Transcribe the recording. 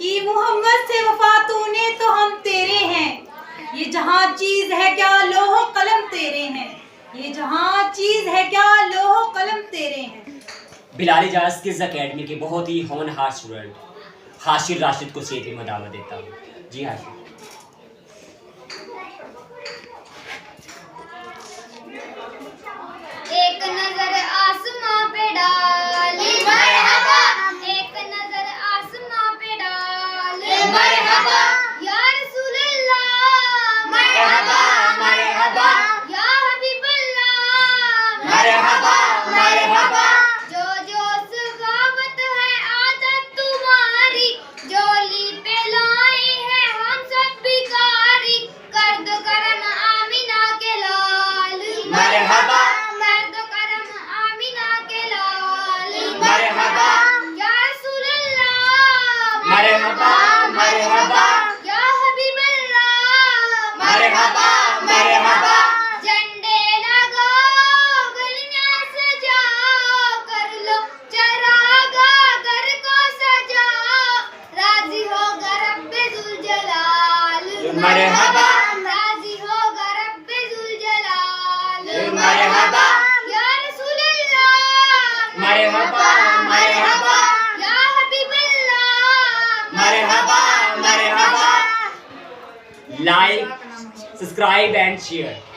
कि मोहम्मद से वफा तूने तो हम तेरे हैं। ये जहाँ चीज है क्या लोहो कलम तेरे हैं। ये जहाँ चीज है क्या लोहो कलम तेरे हैं। बिलाल इजाज किड्स अकेडमी के बहुत ही होनहार स्टूडेंट हाशिर राशिद को स्टेज में दावत देता हूँ। जी हाशिर। एक नजर आसमां पे डाली मरहबा, एक नजर आसमां पे डाली मरहबा, या रसूल अल्लाह मरहबा मरहबा, या हबीब अल्लाह मरहबा मरहबा, जो जो सखावत है आदत तुम्हारी, जोली पे लाए हैं हम सब भिखारी, कर दो करम आमिना के लाल मरहबा, मरहबा मरहबा, या हबीब अल्लाह मरहबा मरहबा, झंडे लगाओ गलियां सजाओ, कर लो चरागा घर को सजाओ, राजी होगा रब्बे जुल जलाल मरहबा, राजी होगा रब्बे जुल जलाल मरहबा, या रसूल अल्लाह मरहबा मरहबा, या हबीब अल्लाह मरहबा मरहबा। Like, subscribe and share.